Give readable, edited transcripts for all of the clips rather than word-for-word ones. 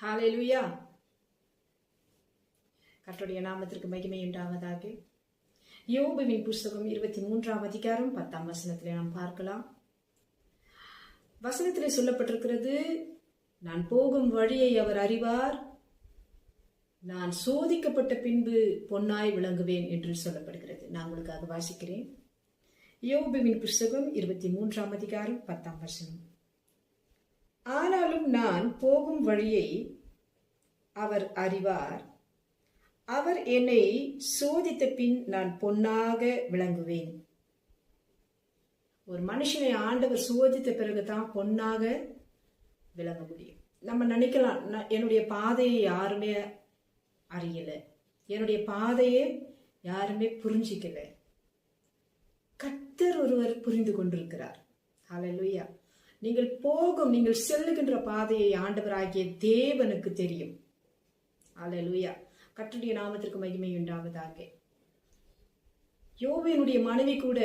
ஹalleluya. கர்த்தருடைய நாமத்திற்கு மகிமை உண்டாவதாக. யோபுவின் புஸ்தகம் 23ஆம் அதிகாரம் 10ஆம் வசனத்திலே நாம் பார்க்கலாம். வசனத்திலே சொல்லப்பட்டிருக்கிறது, நான் போகும் வழியை அவர் அறிவார், நான் சோதிக்கப்பட்ட பின்பு பொன்னாய் விளங்குவேன் என்று சொல்லப்படுகிறது. நான் உங்களுக்காக வாசிக்கிறேன். யோபுவின் புஸ்தகம் 23ஆம் அதிகாரம் 10ஆம் வசனம். ஆனாலும் நான் போகும் வழியை அவர் அறிவார், அவர் என்னை சோதித்த பின் நான் பொன்னாக விளங்குவேன். ஒரு மனுஷனை ஆண்டவர் சோதித்த பிறகுதான் பொன்னாக விளங்க முடியும். நம்ம நினைக்கலாம், என்னுடைய பாதையை யாருமே அறியல, என்னுடைய பாதையை யாருமே புரிஞ்சிக்கல. கர்த்தர் ஒருவர் புரிந்து கொண்டிருக்கிறார். ஹல்லேலூயா. நீங்கள் செல்லுகின்ற பாதையை ஆண்டவராகிய தேவனுக்கு தெரியும். ஹல்லேலூயா. கர்த்தருடைய நாமத்திற்கு மகிமை உண்டாவதாக. யோபுவினுடைய மனைவி கூட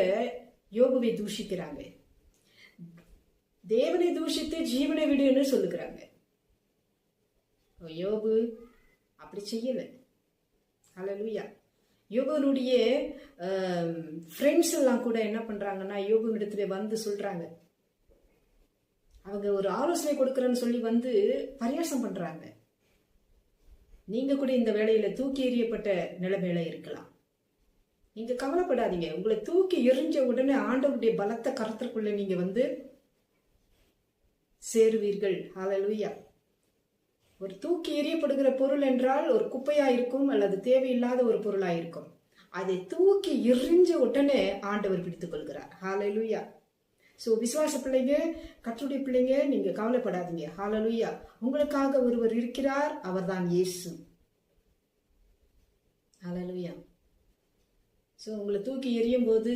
யோபுவை தூஷிக்கிறாங்க. தேவனை தூஷித்து ஜீவனை விடுன்னு சொல்லுகிறாங்க. யோபு அப்படி செய்யல. ஹல்லேலூயா. யோபுனுடைய ஃப்ரெண்ட்ஸ் எல்லாம் கூட என்ன பண்றாங்கன்னா, யோபுவிடத்துல வந்து சொல்றாங்க, அவங்க ஒரு ஆலோசனை கொடுக்கறன்னு சொல்லி வந்து பரியாசம் பண்றாங்க. நீங்க கூட இந்த வேளையில தூக்கி எறியப்பட்ட நிலைமையில இருக்கலாம். நீங்க கவலைப்படாதீங்க. உங்களை தூக்கி எறிஞ்ச உடனே ஆண்டவருடைய பலத்த கருத்திற்குள்ள நீங்க வந்து சேருவீர்கள். ஹல்லேலூயா. ஒரு தூக்கி எறியப்படுகிற பொருள் என்றால் ஒரு குப்பையா இருக்கும் அல்லது தேவையில்லாத ஒரு பொருளா இருக்கும். அதை தூக்கி எறிஞ்ச உடனே ஆண்டவர் பிடித்துக் கொள்கிறார். ஹல்லேலூயா. சோ விசுவாச பிள்ளைங்க, கர்த்தருடைய பிள்ளைங்க, நீங்க கவலைப்படாதீங்க. ஹல்லேலூயா. உங்களுக்காக ஒருவர் இருக்கிறார், அவர்தான் இயேசு. ஹல்லேலூயா. சோ உங்களை தூக்கி எறியும் போது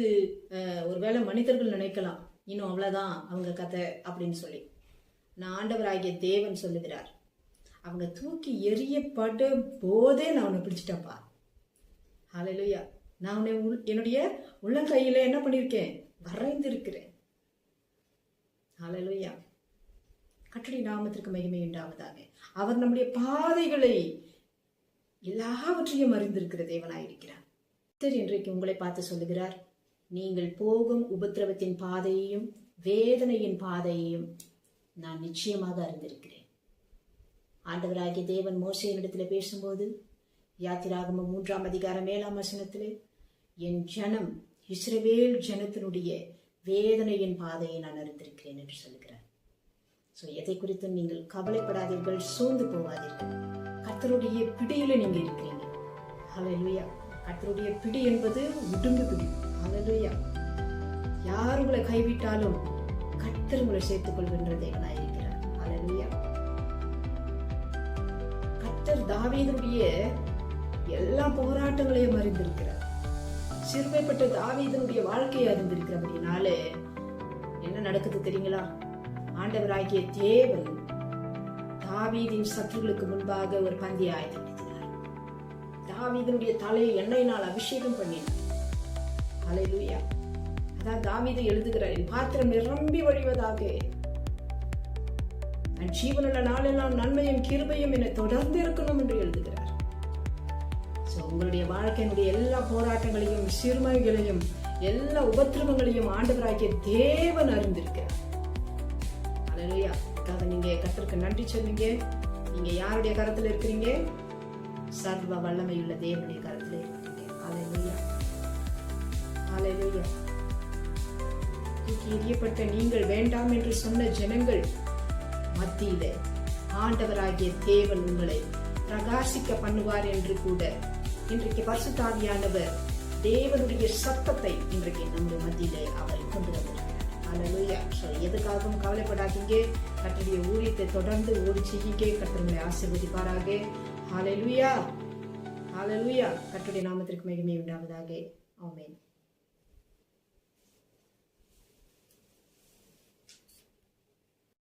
ஒருவேளை மனிதர்கள் நினைக்கலாம், இன்னும் அவ்வளவுதான் அவங்க கதை அப்படின்னு சொல்லி. நான் ஆண்டவராகிய தேவன் சொல்லுகிறார், அவங்க தூக்கி எறியப்பட போதே நான் உன்னை பிடிச்சிட்டப்பா. ஹல்லேலூயா. நான் உன்னை என்னுடைய உள்ளங்கையில என்ன பண்ணிருக்கேன், வரைந்திருக்கிறேன். ஹல்லேலூயா. கர்த்தருடைய நாமத்திற்கு மகிமை உண்டாவதாக. அவர் நம்முடைய பாதைகளை எல்லாவற்றையும் அறிந்திருக்கிற தேவனாயிருக்கிறார். கர்த்தர் இன்றைக்கு உங்களை பார்த்து சொல்லுகிறார், நீங்கள் போகும் உபத்திரவத்தின் பாதையையும் வேதனையின் பாதையையும் நான் நிச்சயமாக அறிந்திருக்கிறேன். ஆண்டவராகிய தேவன் மோசேயினிடத்தில் பேசும்போது யாத்திராகமம் 3ஆம் அதிகாரம் 7ஆம் வசனத்திலே, என் ஜனம் இஸ்ரவேல் ஜனத்தினுடைய வேதனையின் பாதையை நான் அறிந்திருக்கிறேன் என்று சொல்லுகிறார். சோ எதை குறித்து நீங்கள் கவலைப்படாதீர்கள், சோர்ந்து போகாதீர்கள். கர்த்தருடைய பிடியில நீங்க இருக்கிறீங்க. ஹல்லேலூயா. கர்த்தருடைய பிடி என்பது உடும்பு பிடி. ஹல்லேலூயா. யார் உங்களை கைவிட்டாலும் கர்த்தர் உங்களை சேர்த்துக் கொள்கின்ற தேவனாயிருக்கிறார். ஹல்லேலூயா. கர்த்தர் தாவீதுடைய எல்லா போராட்டங்களையும் அறிந்திருக்கிறார். சிறுமைப்பட்ட தாவீதனுடைய வாழ்க்கையை அறிந்திருக்கிறபடினால என்ன நடக்குது தெரியுங்களா? ஆண்டவராகிய தேவன் தாவீதின் சத்துருக்களுக்கு முன்பாக ஒரு பந்தியை ஆயத்தப்படுத்தினார். தாவீதனுடைய தலையை எண்ணெயினால் அபிஷேகம் பண்ணினார். ஹல்லேலூயா. அதான் தாவீது எழுதுகிறார், என் பாத்திரம் நிரம்பி வழிவதாக, நான் ஜீவனுள்ள நாளெல்லாம் நன்மையும் கிருபையும் என்னை தொடர்ந்து இருக்கணும் என்று எழுதுகிறார். உங்களுடைய வாழ்க்கையினுடைய எல்லா போராட்டங்களையும் சிறுமைகளையும் எல்லா உபத்திரவங்களையும் ஆண்டவராகிய தேவன் அறிந்திருக்கிறார். ஹல்லேலூயா. அதுக்காக நீங்க கர்த்தருக்கு நன்றி சொல்லுங்க. நீங்க யாருடைய கரத்துல இருக்கிறீங்க? சர்வ வல்லமையுள்ள தேவனுடைய கரத்துல இருக்கிறீங்க. ஹல்லேலூயா. ஹல்லேலூயா. தூக்கி எறியப்பட்ட நீங்கள் வேண்டாம் என்று சொன்ன ஜனங்கள் மத்தியிலே ஆண்டவராகிய தேவன் உங்களை பிரகாசிக்க பண்ணுவார் என்று கூட இன்றைக்கு பரிசுத்த ஆவியானவர் தேவனுடைய சத்தத்தை இன்றைக்கு நம்முடைய மத்தியிலே அவர் கொண்டு வந்திருக்கிறார். ஹல்லேலூயா. எதுக்காகவும் கவலைப்படாதீங்க. கர்த்தருடைய ஊழியத்தை தொடர்ந்து ஓடி செய்யுங்க. கர்த்தர் உங்களை ஆசீர்வதிப்பாராக. ஹல்லேலூயா. ஹல்லேலூயா. கர்த்தருடைய நாமத்திற்கு மகிமை உண்டாவதாக. ஆமென்.